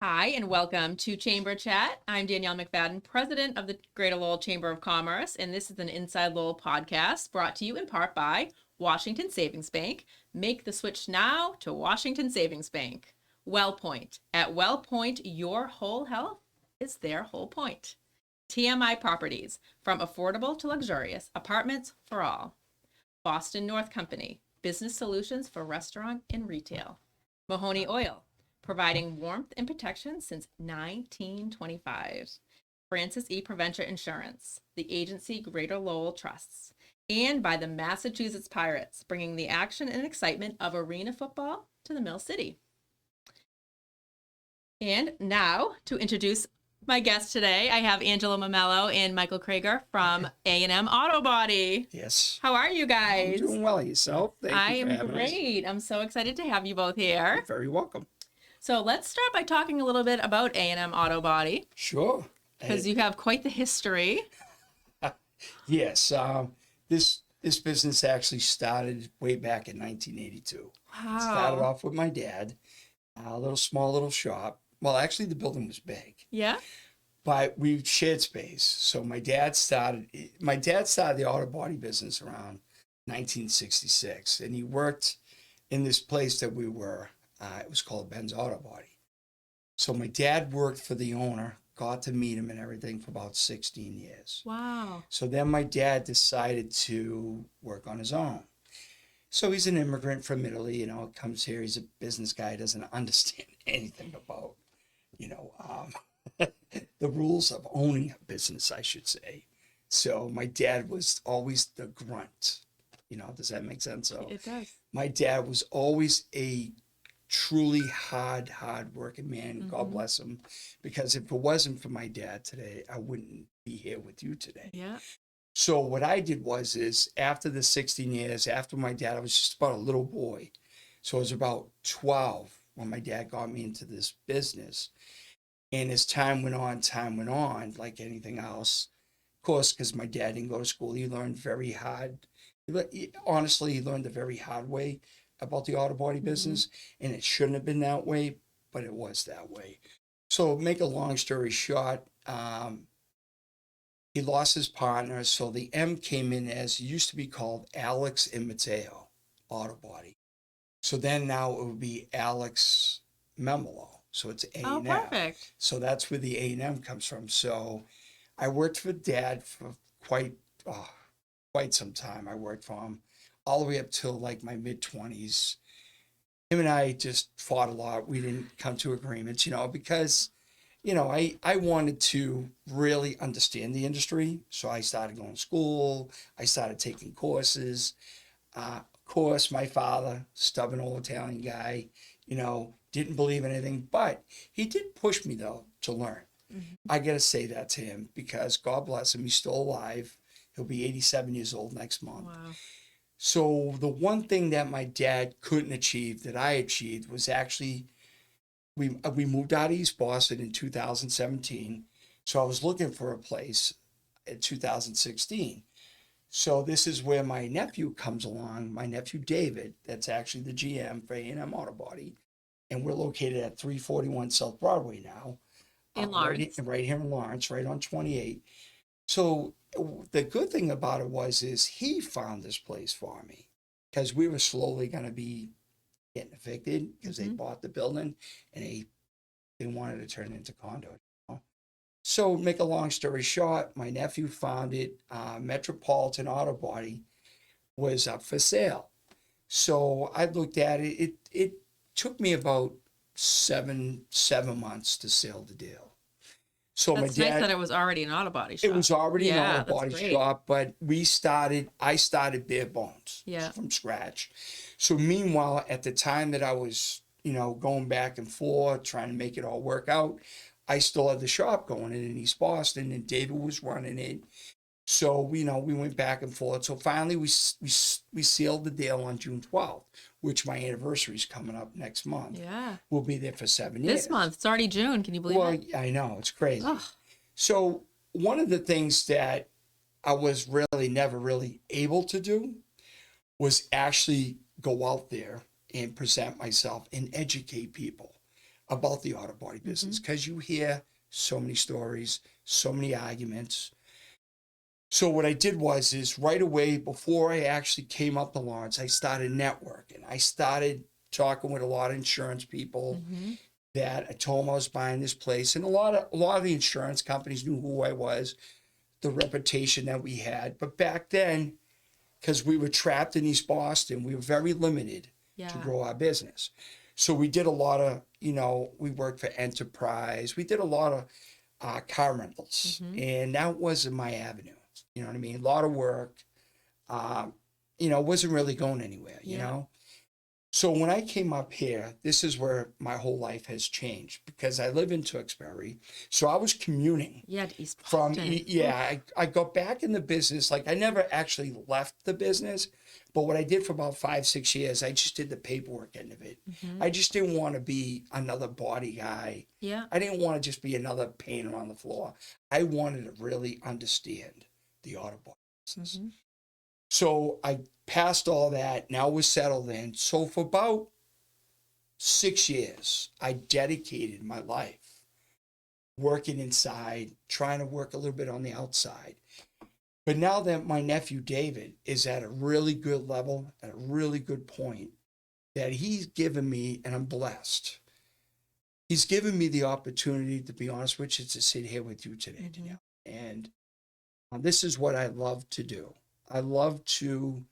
Hi, and welcome to Chamber Chat. I'm Danielle McFadden, president of the Greater Lowell Chamber of Commerce, and this is an Inside Lowell podcast brought to you in part by Washington Savings Bank. Make the switch now to Washington Savings Bank. WellPoint. At WellPoint, your whole health is their whole point. TMI Properties. From affordable to luxurious, apartments for all. Boston North Company. Business solutions for restaurant and retail. Mahoney Oil, providing warmth and protection since 1925. Francis E. Preventure Insurance, the agency Greater Lowell trusts. And by the Massachusetts Pirates, bringing the action and excitement of arena football to the Mill City. And now, to introduce my guests today, I have Angelo Memmolo and Michael Krieger from A&M Auto Body. Yes. How are you guys? I'm doing well. Yourself? Thank I you for am having us. great. I'm so excited to have you both here. You're very welcome. So let's start by talking a little bit about A&M Auto Body, Sure. because you have quite the history. Yes. This business actually started way back in 1982. Started Wow. off with my dad, a small little shop. Well, actually, the building was big, Yeah. but we shared space. So my dad started the auto body business around 1966, and he worked in this place that we were. It was called Ben's Auto Body. So my dad worked for the owner, got to meet him and everything for about 16 years. Wow. So then my dad decided to work on his own. So he's an immigrant from Italy, comes here. He's a business guy, doesn't understand anything about, the rules of owning a business, I should say. So my dad was always the grunt. Does that make sense? So It does. my dad was always a truly hard working man. God bless him. Because if it wasn't for my dad today, I wouldn't be here with you today. Yeah. So what I did is after the 16 years, after my dad, I was just about a little boy. So I was about 12 when my dad got me into this business. And as time went on, like anything else, of course, because my dad didn't go to school, he learned very hard. Honestly, he learned the very hard way about the auto body business, and it shouldn't have been that way, but it was that way. So make a long story short, he lost his partner, so the M came in as it used to be called Alex and Mateo Auto Body. So then now it would be Alex Memmolo. So it's A&M. Oh, perfect. So that's where the A&M comes from. So I worked for Dad for quite some time. I worked for him all the way up till like my mid-20s. Him and I just fought a lot. We didn't come to agreements, because, I wanted to really understand the industry. So I started going to school. I started taking courses. Of course, my father, stubborn old Italian guy, didn't believe in anything, but he did push me, though, to learn. I got to say that to him because God bless him, he's still alive. He'll be 87 years old next month. Wow. So the one thing that my dad couldn't achieve that I achieved was actually we moved out of East Boston in 2017. So I was looking for a place in 2016. So this is where my nephew comes along, my nephew David, that's actually the GM for A&M Auto Body. And we're located at 341 South Broadway now. In Lawrence. Right here in Lawrence, right on 28. So the good thing about it is he found this place for me because we were slowly going to be getting evicted because they bought the building and they wanted to turn it into condo. So make a long story short, my nephew found it. Metropolitan Auto Body was up for sale. So I looked at it. It took me about seven months to sell the deal. So That's my dad, nice that it was already an auto body shop. it was already an Yeah, auto body that's great. shop, but I started bare bones from scratch. So meanwhile, at the time that I was, going back and forth, trying to make it all work out, I still had the shop going in East Boston and David was running it. So, we went back and forth. So finally we sealed the deal on June 12th, which my anniversary is coming up next month. Yeah. We'll be there for 7 years. This month. It's already June. Can you believe Well, it? I know, it's crazy. Ugh. So one of the things that I was never really able to do was actually go out there and present myself and educate people about the auto body business because you hear so many stories, so many arguments. So what I did is right away, before I actually came up the launch, I started networking. I started talking with a lot of insurance people that I told them I was buying this place. And a lot of the insurance companies knew who I was, the reputation that we had. But back then, because we were trapped in East Boston, we were very limited to grow our business. So we did a lot of, we worked for Enterprise. We did a lot of car rentals. And that wasn't my avenue. You know what I mean? A lot of work, wasn't really going anywhere, you know? So when I came up here, this is where my whole life has changed because I live in Tewksbury. So I was commuting. Yeah, to East Boston. I got back in the business. Like I never actually left the business, but what I did for about 5-6 years, I just did the paperwork end of it. I just didn't want to be another body guy. Yeah. I didn't want to just be another painter on the floor. I wanted to really understand the auto body business. So I passed all that. Now we're settled in. So for about 6 years, I dedicated my life working inside, trying to work a little bit on the outside. But now that my nephew David is at a really good level, at a really good point, that he's given me, and I'm blessed, he's given me the opportunity, to be honest with you, to sit here with you today, Danielle. And this is what I love to do. I love to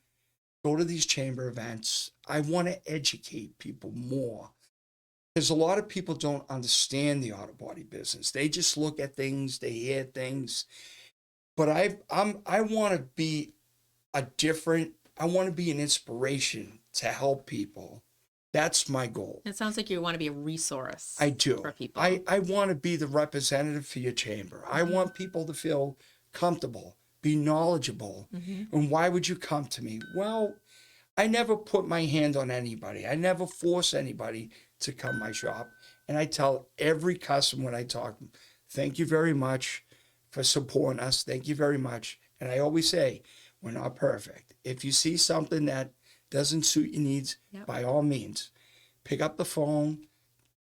go to these chamber events. I want to educate people more because a lot of people don't understand the auto body business. They just look at things, they hear things. But I want to be I want to be an inspiration to help people. That's my goal. It sounds like you want to be a resource. I do. For people. I want to be the representative for your chamber. I want people to feel comfortable, be knowledgeable. And why would you come to me? Well, I never put my hand on anybody. I never force anybody to come to my shop. And I tell every customer when I talk to them, thank you very much for supporting us. Thank you very much. And I always say, we're not perfect. If you see something that doesn't suit your needs, by all means, pick up the phone,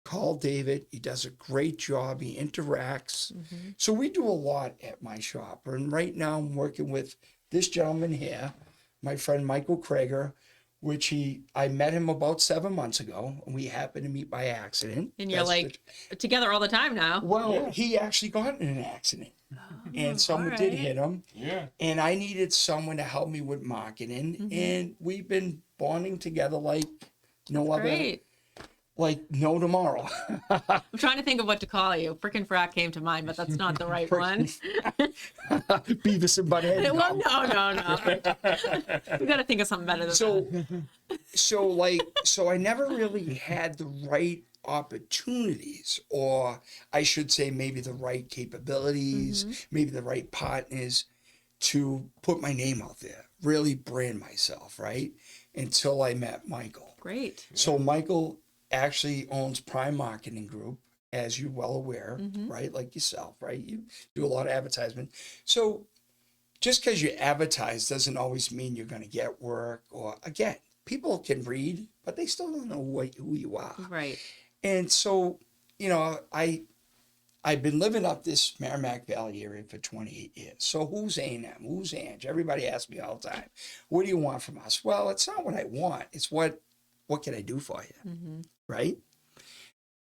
call David. He does a great job. He interacts. So we do a lot at my shop. And right now I'm working with this gentleman here, my friend Michael Krieger, which I met him about 7 months ago. And we happened to meet by accident. And you're together all the time now. Well, he actually got in an accident. And someone did hit him. Yeah. And I needed someone to help me with marketing. And we've been bonding together like no other. Like no tomorrow. I'm trying to think of what to call you. Frickin' Frack came to mind, but that's not the right one. Beavis and Butthead. Well, no. We got to think of something better than that. So I never really had the right opportunities, or I should say maybe the right capabilities, maybe the right partners to put my name out there, really brand myself, right? Until I met Michael. Great. So Michael actually owns Prime Marketing Group, as you're well aware, right? Like yourself, right? You do a lot of advertisement. So just because you advertise doesn't always mean you're going to get work. Or again, people can read, but they still don't know who you are. Right. And so, I've been living up this Merrimack Valley area for 28 years. So who's A&M? Who's Ange? Everybody asks me all the time, what do you want from us? Well, it's not what I want. It's what can I do for you? Right?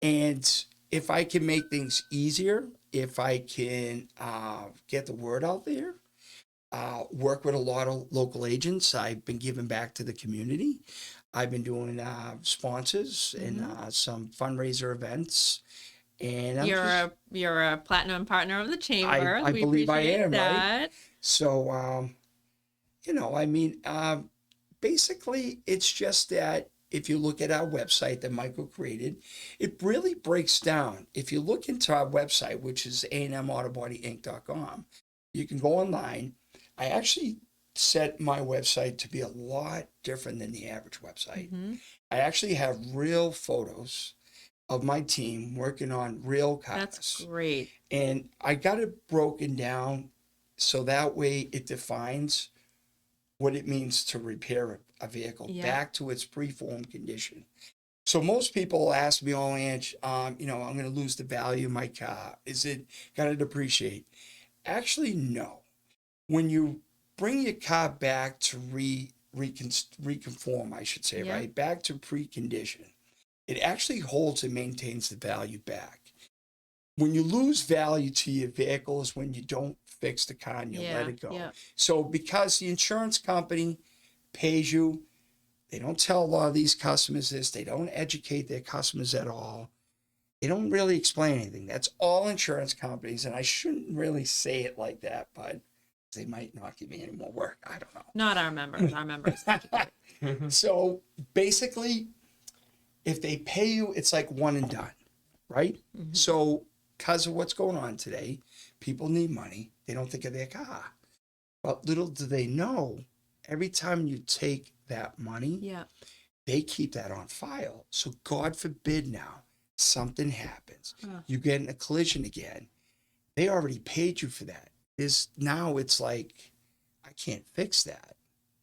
And if I can make things easier, if I can get the word out there, work with a lot of local agents. I've been giving back to the community. I've been doing sponsors and some fundraiser events. And you're a platinum partner of the chamber. I believe I am, that. right? So, basically, it's just that if you look at our website that Michael created, it really breaks down. If you look into our website, which is ANMAutobodyInc.com, you can go online. I actually set my website to be a lot different than the average website. I actually have real photos of my team working on real cars. That's great. And I got it broken down so that way it defines what it means to repair a vehicle back to its pre-formed condition. So most people ask me, oh, Ange, I'm going to lose the value of my car. Is it going to depreciate? Actually, no. When you bring your car back to reconform, I should say, Yeah. right? Back to precondition, it actually holds and maintains the value back. When you lose value to your vehicle is when you don't fix the car and you let it go. Yeah. So because the insurance company pays you, they don't tell a lot of these customers this. They don't educate their customers at all. They don't really explain anything. That's all insurance companies. And I shouldn't really say it like that, but they might not give me any more work. I don't know. Not our members. Our members. So basically, if they pay you, it's like one and done, right? Mm-hmm. So because of what's going on today, people need money. They don't think of their car. But little do they know, every time you take that money, Yeah. they keep that on file. So God forbid now something happens. You get in a collision again. They already paid you for that. Now it's like, I can't fix that.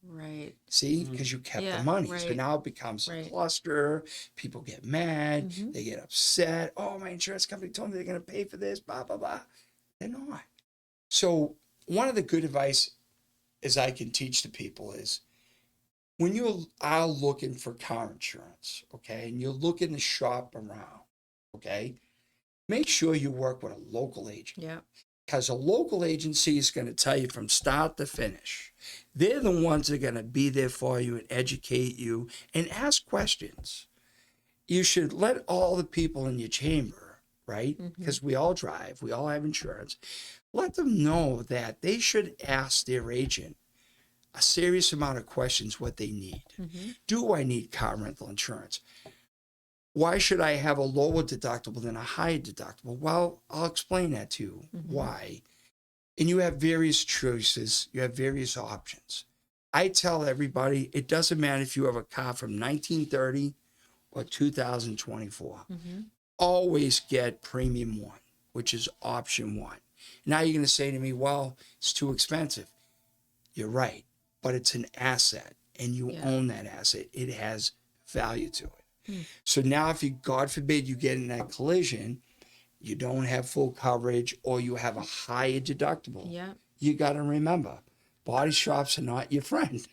Right. See, because you kept Yeah, the money. right. So now it becomes a Right. cluster. People get mad. Mhm. They get upset. Oh, my insurance company told me they're going to pay for this, blah, blah, blah. They're not. So one of the good advice is I can teach to people is when you are looking for car insurance, okay, and you're looking to shop around, okay, make sure you work with a local agent. Yeah. Because a local agency is going to tell you from start to finish. They're the ones that are going to be there for you and educate you and ask questions. You should let all the people in your chamber, right? Because we all drive, we all have insurance. Let them know that they should ask their agent a serious amount of questions what they need. Do I need car rental insurance? Why should I have a lower deductible than a higher deductible? Well, I'll explain that to you. Why? And you have various choices. You have various options. I tell everybody, it doesn't matter if you have a car from 1930 or 2024. Always get premium one, which is option one. Now you're going to say to me, well, it's too expensive. You're right, but it's an asset and you own that asset. It has value to it. So now if you, God forbid, you get in that collision, you don't have full coverage or you have a higher deductible. Yeah. You got to remember, body shops are not your friend.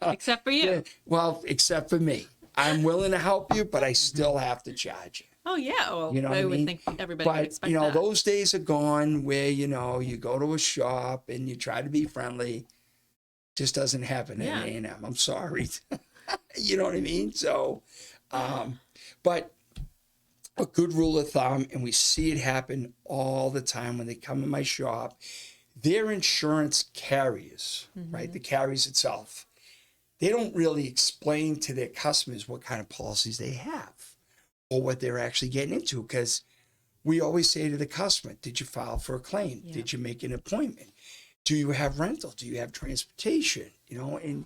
Except for you. Well, except for me. I'm willing to help you, but I still have to charge you. Oh yeah. Well, You know what I I would mean? think everybody would But, expect that. those days are gone where, you go to a shop and you try to be friendly. Just doesn't happen at A&M. I'm sorry. You know what I mean? So, but a good rule of thumb, and we see it happen all the time when they come in my shop, their insurance carriers, right? The carriers itself, they don't really explain to their customers what kind of policies they have or what they're actually getting into, because we always say to the customer, did you file for a claim? Yeah. Did you make an appointment? Do you have rental? Do you have transportation? And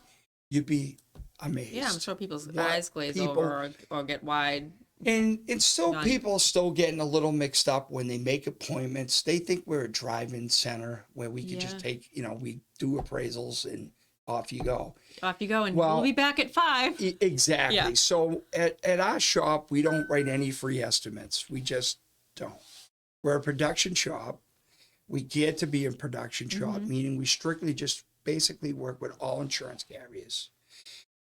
you'd be amazed. Yeah, I'm sure people's what eyes glaze people- over or get wide. And still, Not- people are still getting a little mixed up when they make appointments. They think we're a drive-in center where we can just take, we do appraisals and off you go. Off you go, and Well- we'll be back at 5. Exactly. Yeah. So at our shop, we don't write any free estimates. We just don't. We're a production shop. We get to be a production shop, meaning we strictly just basically work with all insurance carriers.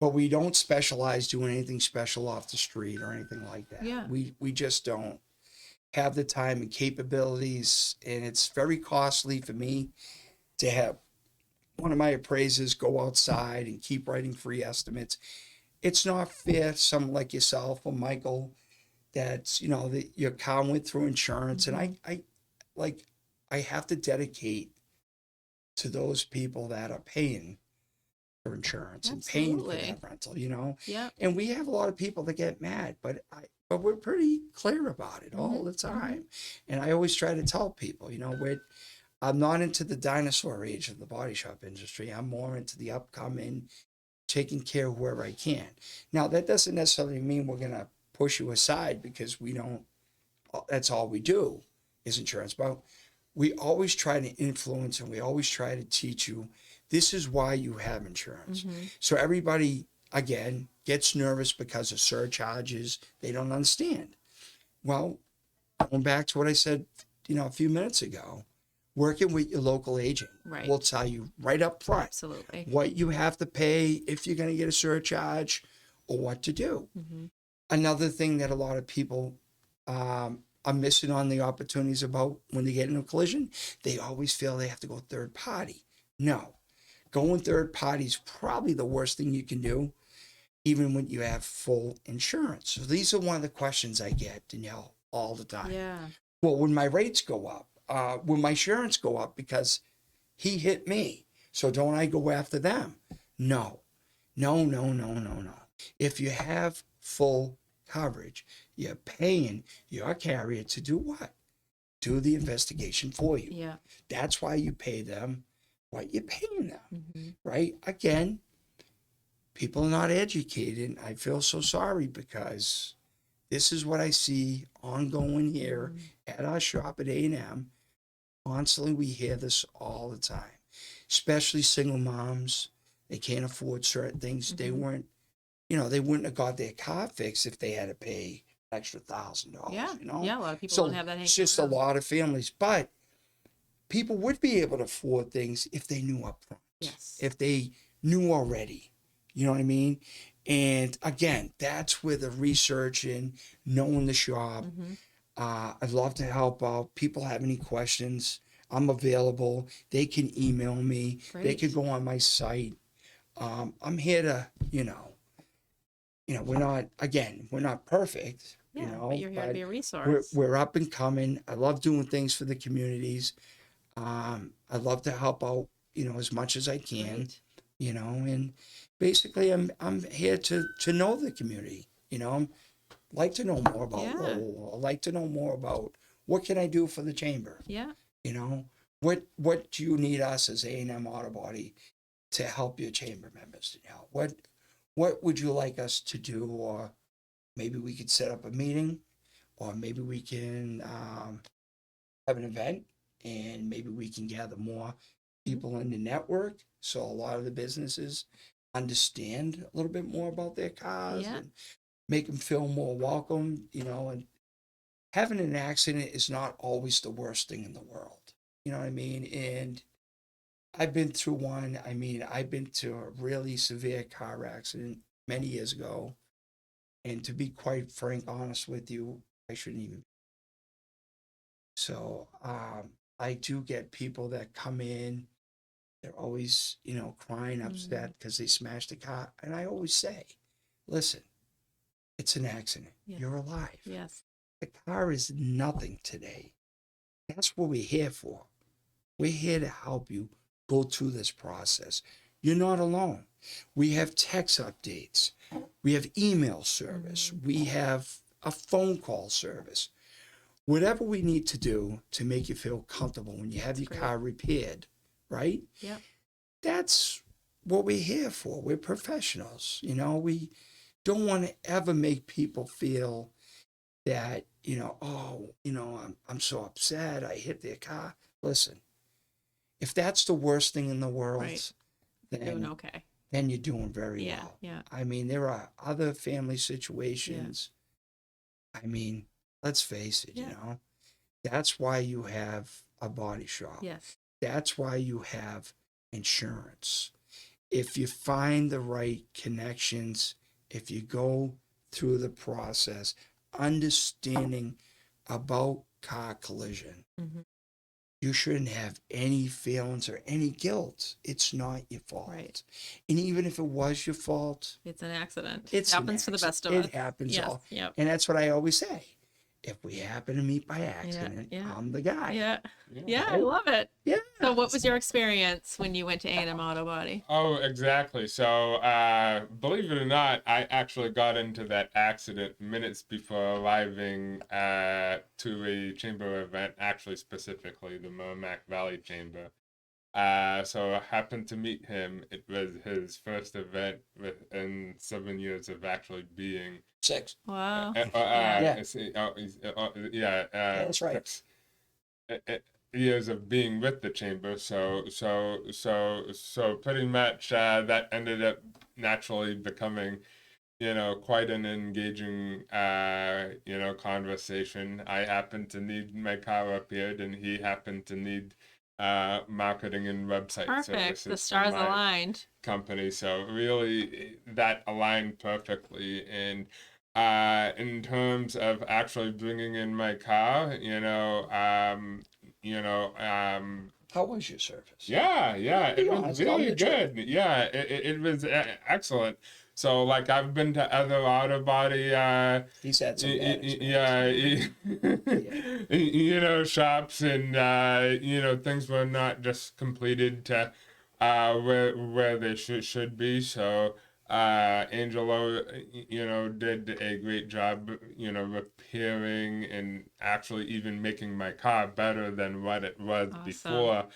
But we don't specialize doing anything special off the street or anything like that. Yeah. We just don't have the time and capabilities, and it's very costly for me to have one of my appraisers go outside and keep writing free estimates. It's not fair to someone like yourself or Michael that's, that your car went through insurance, and I have to dedicate to those people that are paying for insurance and paying for Absolutely. that rental, Yeah. And we have a lot of people that get mad, but we're pretty clear about it all the time. And I always try to tell people, I'm not into the dinosaur age of the body shop industry. I'm more into the upcoming, taking care of whoever I can. Now, that doesn't necessarily mean we're going to push you aside because we don't, that's all we do is insurance. But we always try to influence and we always try to teach you, this is why you have insurance. So everybody again, gets nervous because of surcharges they don't understand. Well, going back to what I said, a few minutes ago, working with your local agent Right. will tell you right up front Absolutely. what you have to pay if you're going to get a surcharge or what to do. Mm-hmm. Another thing that a lot of people are missing on the opportunities about when they get in a collision, they always feel they have to go third party. No, going third party is probably the worst thing you can do, even when you have full insurance. So these are one of the questions I get, Danielle, all the time. Yeah. Well, would my rates go up? Would my insurance go up because he hit me? So don't I go after them? No. If you have full coverage, you're paying your carrier to do what? Do the investigation for you. Yeah. That's why you pay them what you're paying them, Mm-hmm. right? Again, people are not educated. I feel so sorry because this is what I see ongoing here at our shop at A&M. Constantly, we hear this all the time, especially single moms. They can't afford certain things. They weren't, they wouldn't have got their car fixed if they had to pay an extra $1,000. Yeah. Yeah. A lot of people So don't have that. it's just a lot of families, but people would be able to afford things if they knew up front. Yes. If they knew already, you know what I mean? And again, that's where the research and knowing the shop. Mm-hmm. I'd love to help out. People have any questions, I'm available. They can email me. Great. They can go on my site. I'm here to, we're not perfect. Yeah, but you're here to be a we're, resource. we're up and coming. I love doing things for the communities. I love to help out, as much as I can, Right. and basically I'm here to know the community, like to know more about Lowell. I like to know more about what can I do for the chamber. Yeah. What do you need us as A&M Auto Body to help your chamber members? What would you like us to do? Or maybe we could set up a meeting, or maybe we can have an event, and maybe we can gather more people in the network so a lot of the businesses understand a little bit more about their cars and make them feel more welcome, and having an accident is not always the worst thing in the world. You know what I mean? And I've been through one. I mean, I've been to a really severe car accident many years ago. And to be quite frank, honest with you, I shouldn't even. So I do get people that come in. They're always, crying, upset because they smashed a car. And I always say, listen, it's an accident. Yes. You're alive. Yes. The car is nothing today. That's what we're here for. We're here to help you go through this process. You're not alone. We have text updates. We have email service. We have a phone call service. Whatever we need to do to make you feel comfortable when you have your car repaired, right? Yeah. That's what we're here for. We're professionals. We don't want to ever make people feel that, I'm so upset. I hit their car. Listen, if that's the worst thing in the world, You're doing okay. Then you're doing very well. Yeah. I mean, there are other family situations. I mean, let's face it, that's why you have a body shop. Yes. That's why you have insurance. If you find the right connections, if you go through the process, understanding about car collision, you shouldn't have any feelings or any guilt. It's not your fault. Right. And even if it was your fault, it's an accident. It happens to the best of us. It happens all. Yep. And that's what I always say. If we happen to meet by accident, I'm the guy. Yeah, I love it. Yeah. So what was your experience when you went to A&M Auto Body? Oh, exactly. So, believe it or not, I actually got into that accident minutes before arriving to a chamber event, actually specifically the Merrimack Valley Chamber. So I happened to meet him. It was his first event within 7 years of actually being. 6. Wow. Yeah. That's right. years of being with the chamber. So pretty much that ended up naturally becoming, quite an engaging, conversation. I happened to need my car repaired, and he happened to need marketing and website Perfect. The services from stars my aligned. company. So really, that aligned perfectly. And in terms of actually bringing in my car, How was your service? yeah, Be it was honest, tell me really the truth. good. Yeah, it was excellent. So like I've been to other auto body He's had some bad yeah, experiences. shops, and things were not just completed to where they should be. So Angelo, did a great job, repairing and actually even making my car better than what it was Awesome. before.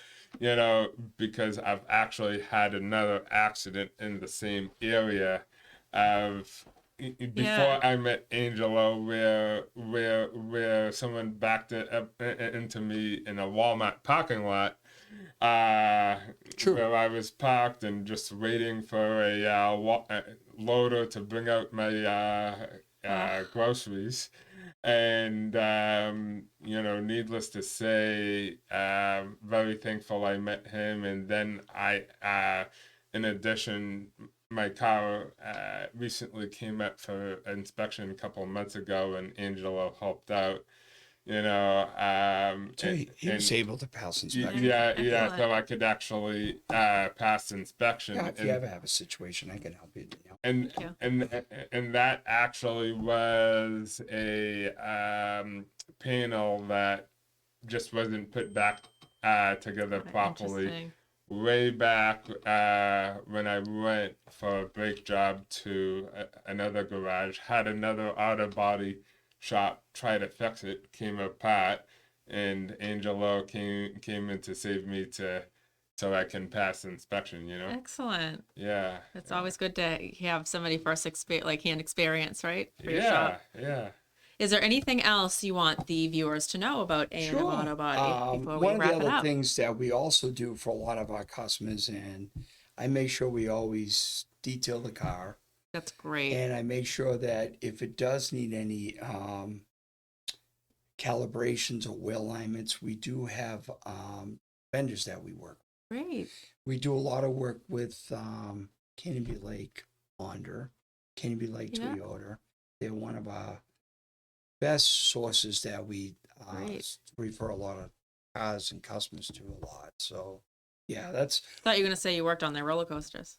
Because I've actually had another accident in the same area of before I met Angelo, where someone backed up into me in a Walmart parking lot, True. where I was parked and just waiting for a loader to bring out my groceries. And needless to say, very thankful I met him. And then in addition, my car recently came up for inspection a couple of months ago, and Angelo helped out. So he was able to pass inspection. Yeah. Excellent. So I could actually pass inspection. Yeah, if you ever have a situation, I can help you. And Thank and that actually was a panel that just wasn't put back together properly. Interesting. Way back when I went for a brake job to another garage, had another auto body shop try to fix it, came apart, and Angelo came in to save me so I can pass inspection. Excellent. Yeah. It's always good to have somebody first hand experience, right? For your shop. Yeah. Is there anything else you want the viewers to know about A&M Auto Body before we One of wrap the it other up? things that we also do for a lot of our customers, and I make sure we always detail the car, That's great. and I make sure that if it does need any calibrations or wheel alignments, we do have vendors that we work with. Great. We do a lot of work with Canopy Lake Honda, Canopy Lake Yeah. Toyota. They're one of our best sources that we Great. refer a lot of cars and customers to a lot. So, yeah, that's Thought you were gonna say you worked on their roller coasters.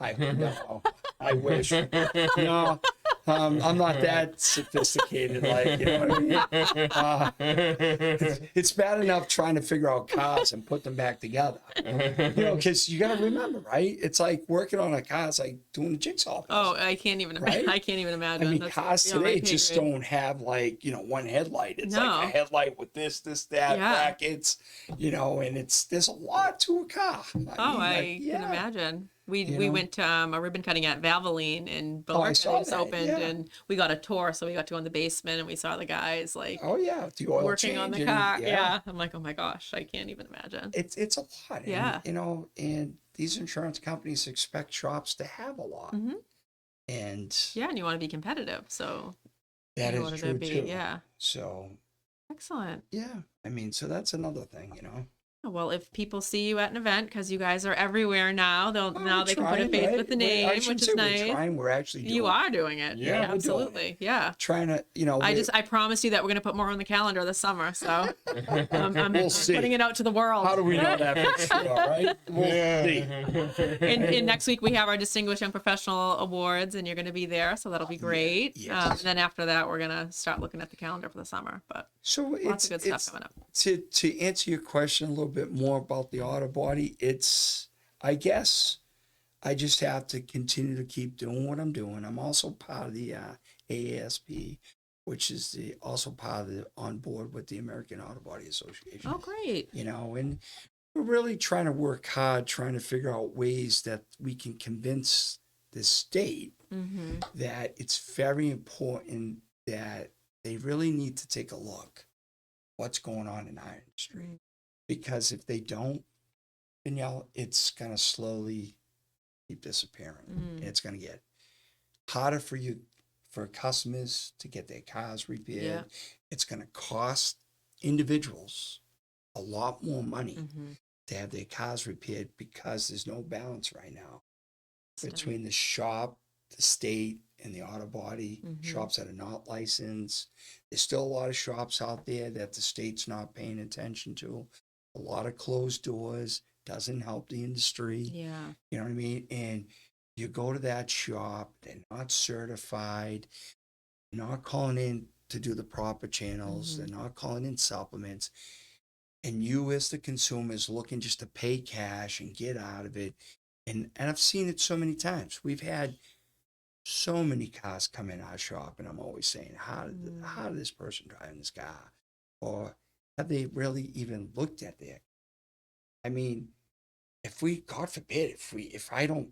I know. I wish. No, I'm not that sophisticated. Like, you know what I mean? It's bad enough trying to figure out cars and put them back together. Because you got to remember, right? It's like working on a car. It's like doing a jigsaw puzzle. Oh, I can't even. Right? I can't even imagine. I mean, That's cars beyond my today pay just grade. don't have one headlight. It's No. like a headlight with this, that, Yeah. brackets, and there's a lot to a car. I can imagine. We went to a ribbon cutting at Valvoline in Oh, I Billerica. saw They just that, opened, yeah. and we got a tour, so we got to go in the basement and we saw the guys Oh yeah, the oil working on the change and- car. Yeah. I'm like, oh my gosh, I can't even imagine. It's a lot. Yeah. And, and these insurance companies expect shops to have a lot. Mhm. And Yeah, and you want to be competitive, so that you is wanted true to be, too. yeah. So Excellent. yeah, so that's another thing, Well, if people see you at an event, because you guys are everywhere now, Well, now we're they can put a trying, face right? with the I name, shouldn't which say is we're nice. trying, we're actually doing You it. are doing it. Yeah, Yeah, we're doing absolutely. Yeah. Trying to, I promised you that we're going to put more on the calendar this summer, so I'm We'll see. putting it out to the world. how do we know that for sure, right? We'll see. And next week we have our Distinguished Young Professional Awards, and you're going to be there, so that'll be great. yes. And then after that, we're going to start looking at the calendar for the summer. But So lots of good it's stuff coming up. to answer your question a little bit more about the auto body, I guess I just have to continue to keep doing what I'm doing. I'm also part of the AASP, which is also part of the on board with the American Auto Body Association. Oh, great. And we're really trying to work hard, trying to figure out ways that we can convince the state Mm-hmm. that it's very important that they really need to take a look what's going on in our industry. because if they don't, Danielle, it's going to slowly keep disappearing. It's going to get harder for customers to get their cars repaired. Yeah. It's going to cost individuals a lot more money to have their cars repaired because there's no balance right now between the shop, the state, and the auto body shops that are not licensed. There's still a lot of shops out there that the state's not paying attention to. A lot of closed doors doesn't help the industry. Yeah. You know what I mean? And you go to that shop, they're not certified, not calling in to do the proper channels, they're not calling in supplements. And you as the consumer is looking just to pay cash and get out of it. And I've seen it so many times. We've had so many cars come in our shop, and I'm always saying, how did this person drive this car? Or have they really even looked at their? I mean, if we, God forbid, if I don't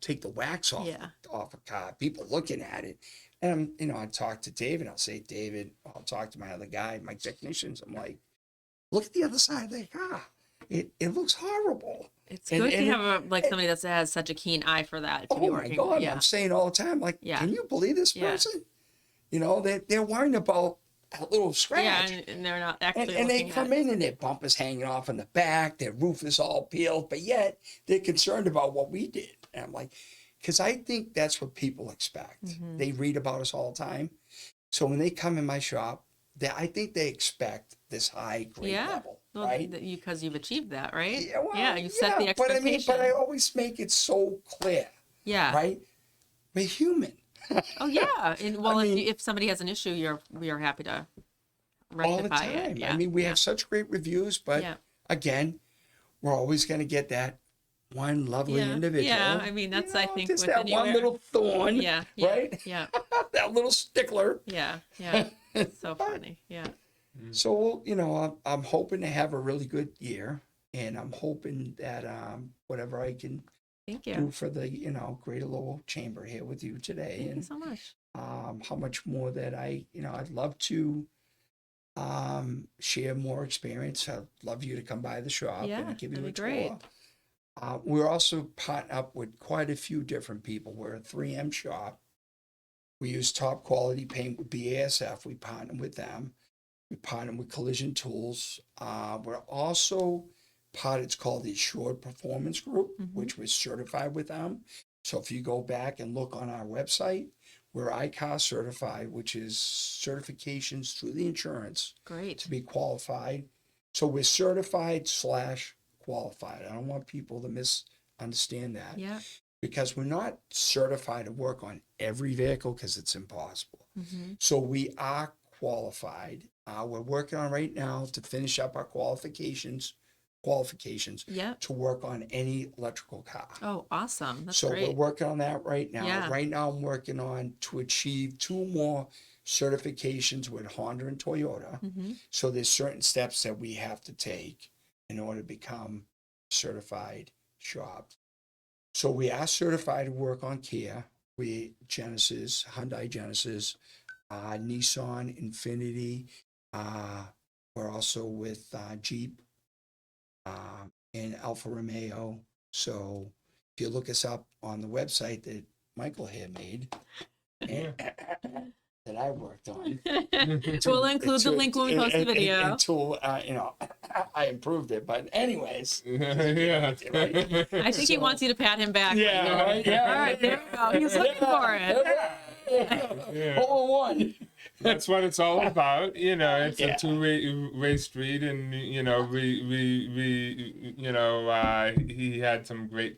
take the wax off a car, people looking at it, and I talk to David, I'll say, David, I'll talk to my other guy, my technicians, I'm like, look at the other side of their car. It looks horrible. It's good to have somebody that has such a keen eye for that. Oh my God, I'm saying all the time, like, can you believe this person? They're worrying about a little scratch. Yeah, and they're not actually and they come in and their bumper's hanging off in the back, their roof is all peeled, but yet they're concerned about what we did. And I'm like, because I think that's what people expect. They read about us all the time. So when they come in my shop, I think they expect this high grade level, right? Because you've achieved that, right? Yeah, well, you set the expectation. But I always make it so clear. Yeah. Right? We're human. Oh yeah, and if somebody has an issue, we are happy to rectify all the time. it. Yeah. I mean, we have such great reviews, but again, we're always going to get that one lovely individual. Yeah, I mean that's I think just with that anywhere. one little thorn. Right? Yeah. That little stickler. Yeah. It's so funny. Yeah. So I'm hoping to have a really good year, and I'm hoping that whatever I can. Thank you. Do for the Greater Lowell Chamber here with you today. Thank you so much. How much more that I'd love to share more experience. I'd love you to come by the shop and give you a tour. We're also partnered up with quite a few different people. We're a 3M shop. We use top quality paint with BASF. We partner with them. We partner with Collision Tools. We're also it's called the Assured Performance Group, which was certified with them. So if you go back and look on our website, we're ICAR certified, which is certifications through the insurance to be qualified. So we're certified / qualified. I don't want people to misunderstand that. Yeah. Because we're not certified to work on every vehicle because it's impossible. So we are qualified. We're working on right now to finish up our qualifications to work on any electrical car. Oh, awesome. That's so great. We're working on that right now. Yeah. Right now I'm working on to achieve 2 more certifications with Honda and Toyota. So there's certain steps that we have to take in order to become certified shop. So we are certified to work on Kia, Genesis, Hyundai Genesis, Nissan, Infiniti. We're also with Jeep and Alfa Romeo. So if you look us up on the website that Michael here made and, that I worked on, we'll include the link when we post the video. Until I improved it, but anyways, Yeah. I think he wants you to pat him back. Yeah, right, yeah. All right, there we go. He's looking for it. Yeah. All in one. That's what it's all about. It's a two-way street, and he had some great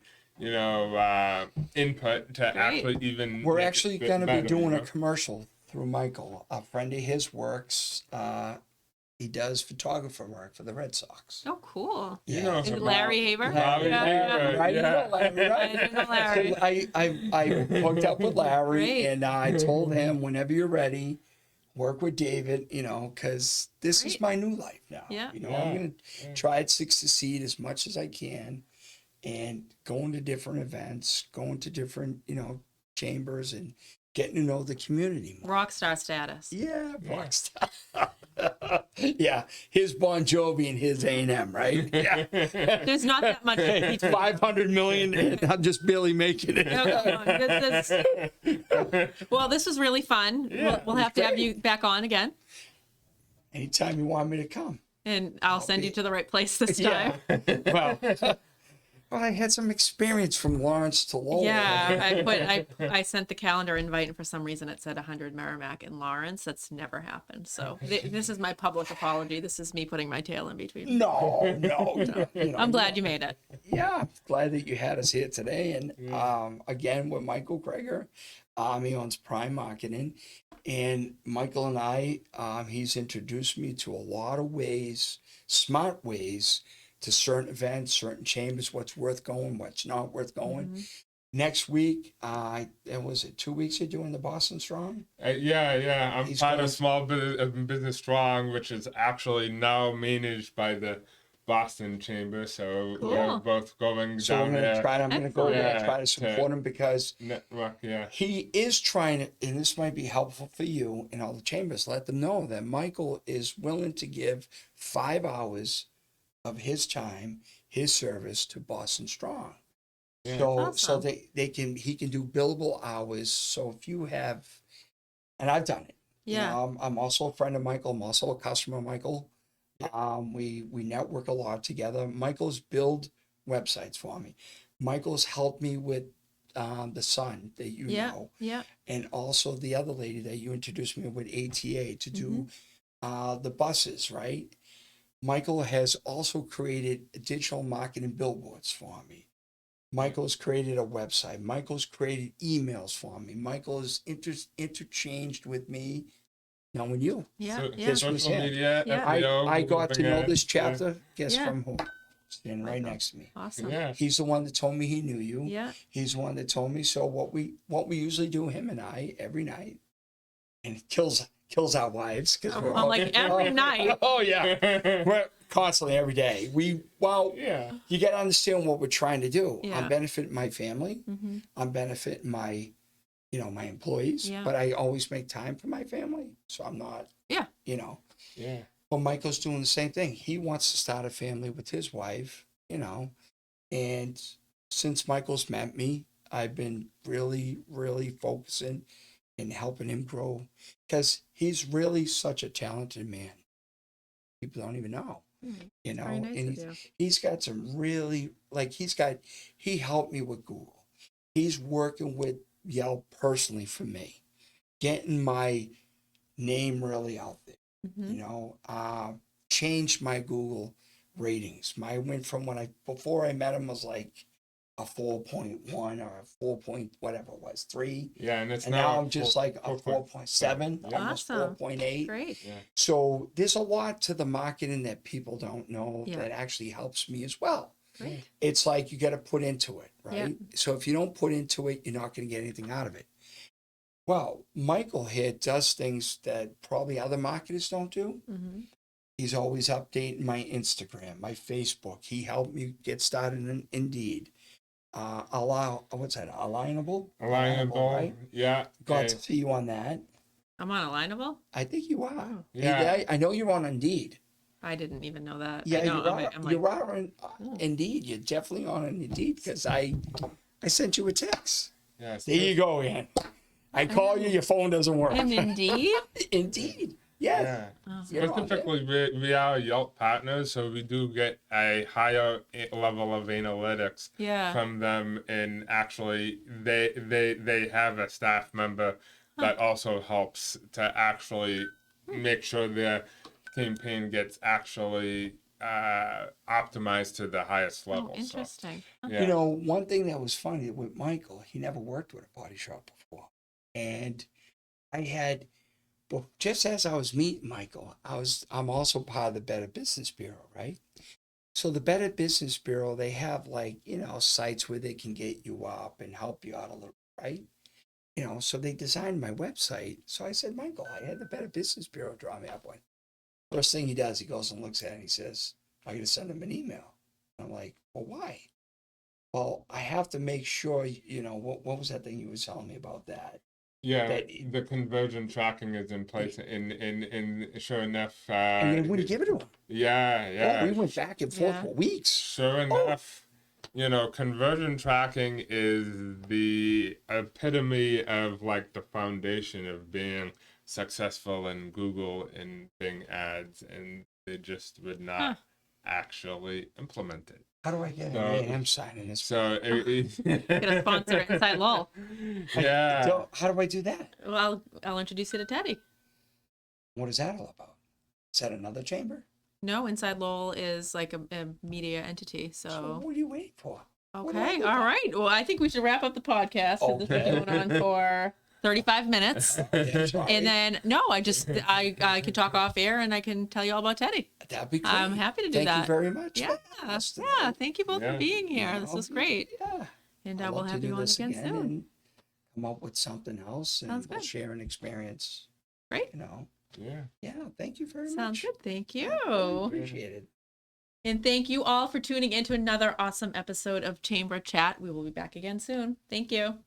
input to actually even. We're actually going to be doing a commercial through Michael. A friend of his works. He does photographer work for the Red Sox. Oh, cool. Yeah. Is it Larry Haber? Larry Haber, Right? yeah. I know Larry. So I hooked up with Larry, Great. and I told him, whenever you're ready, work with David, because this is my new life now. Yeah. I'm going to try at 6 to Seed as much as I can, and going to different events, going to different, chambers, and getting to know the community more. Rock star status. Yeah, rock star. Yeah, his Bon Jovi and his A&M, right? Yeah. There's not that much. Hey, 500 million, and I'm just barely making it. No, come on. Well, this was really fun. Yeah, We'll it have was to have great. you back on again, Anytime you want me to come. and I'll send be- you to the right place this time. Yeah. Well, I had some experience from Lawrence to Lowell. Yeah, I sent the calendar invite, and for some reason it said 100 Merrimack and Lawrence. That's never happened. So this is my public apology. This is me putting my tail in between. No. You know, I'm glad you made it. Yeah, I'm glad that you had us here today. And again, with Michael Krieger, he owns Prime Marketing. And Michael and I, he's introduced me to a lot of ways, smart ways, to certain events, certain chambers, what's worth going, what's not worth going. Mm-hmm. Next week, was it 2 weeks you're doing the Boston Strong? Yeah. I'm He's part going- of Small Business Strong, which is actually now managed by the Boston Chamber. So Cool. we're both going So down there. I'm gonna go there and Excellent. try to support him because Network, yeah. he is trying to, and this might be helpful for you and all the chambers. Let them know that Michael is willing to give 5 hours of his time, his service to Boston Strong. Yeah. So Awesome. he can do billable hours. So if you have, and I've done it. Yeah. You know, I'm also a friend of Michael. I'm also a customer of Michael. We network a lot together. Michael's build websites for me. Michael's helped me with the son that you know, Yeah. and also the other lady that you introduced me with ATA to do the buses, right? Michael has also created digital marketing billboards for me. Michael's created a website. Michael's created emails for me. Michael has interchanged with me, knowing you. Yeah. So, Yeah. This was social him. media, Yeah. SEO, I got to know Google this Ads, chapter. Guess Yeah. from who? Standing right Michael. next to me. Awesome. Yeah. He's the one that told me he knew you. Yeah. He's the one that told me. So what we usually do, him and I, every night, and it kills our wives because we're Well, all, like every night. oh yeah, we're constantly every day. Yeah. You got to understand what we're trying to do. Yeah. I'm benefiting my family. Mm-hmm. I'm benefiting my employees. Yeah. But I always make time for my family, so I'm not. Yeah. Yeah. Well, Michael's doing the same thing. He wants to start a family with his wife. And since Michael's met me, I've been really, really focusing and helping him grow because he's really such a talented man. People don't even know, Very nice and of you. he's got some really, he helped me with Google. He's working with Yelp personally for me, getting my name really out there, Mhm. Changed my Google ratings. I went from before I met him was like a 4.1 or a 4 point, whatever it was, 3. Yeah, and it's And now I'm just like a 4.7, Yeah. almost Awesome. 4.8. Great. Yeah. So there's a lot to the marketing that people don't know Yeah. that actually helps me as well. Great. It's like you got to put into it, Yeah. right? So if you don't put into it, you're not going to get anything out of it. Well, Michael here does things that probably other marketers don't do. Mm-hmm. He's always updating my Instagram, my Facebook. He helped me get started in Indeed. What's that? Alignable, right? Yeah. Got Okay. to see you on that. I'm on Alignable. I think you are. Oh. Yeah. I know you're on Indeed. I didn't even know that. Yeah, I know. you are. I'm like, You are on Oh. Indeed. You're definitely on Indeed because I sent you a text. Yeah. There you go, Ann. I call you, your phone doesn't work. and Indeed. Indeed. Yes. Yeah. Oh. You're on there. Specifically, we are Yelp partners, so we do get a higher level of analytics Yeah. from them, and actually, they have a staff member that also helps to actually make sure their campaign gets actually optimized to the highest level. Oh, interesting. So, yeah. One thing that was funny with Michael, he never worked with a body shop before. And I had, well, just as I was meeting Michael, I'm also part of the Better Business Bureau, right? So the Better Business Bureau, they have sites where they can get you up and help you out a little, right? So they designed my website. So I said, Michael, I had the Better Business Bureau draw me up one. First thing he does, he goes and looks at it and he says, I'm going to send him an email. I'm like, well, why? Well, I have to make sure, what was that thing you were telling me about that? Yeah, that- the conversion tracking is in place, in sure enough. and you wouldn't give it to him. Yeah, Oh, we went back and forth Yeah. for weeks. Sure enough, conversion tracking is the epitome of like the foundation of being successful in Google and Bing ads, and they just would not Huh. actually implement it. How do I get So- an A&M signing this? So Get a sponsor at Inside Lowell. Yeah. How do I do that? Well, I'll introduce you to Teddy. What is that all about? Is that another chamber? No, Inside Lowell is like a media entity. So So what are you waiting for? what do I okay, do all then? right. Well, I think we should wrap up the podcast because this Okay. is going on for 35 minutes. That's right. And then I could talk off air and I can tell you all about Teddy. That'd be great. I'm happy to do Thank that. you very much. Yeah, That's the- yeah. Thank you both Yeah. for being here. you This know, was great, Yeah. and I'd we'll love to have do you on this again soon. and come up with something else, and Sounds we'll good. share an experience. Great. Yeah. Yeah. Thank you very Sounds much. good. Thank Yeah, you. really appreciate it. And thank you all for tuning into another awesome episode of Chamber Chat. We will be back again soon. Thank you.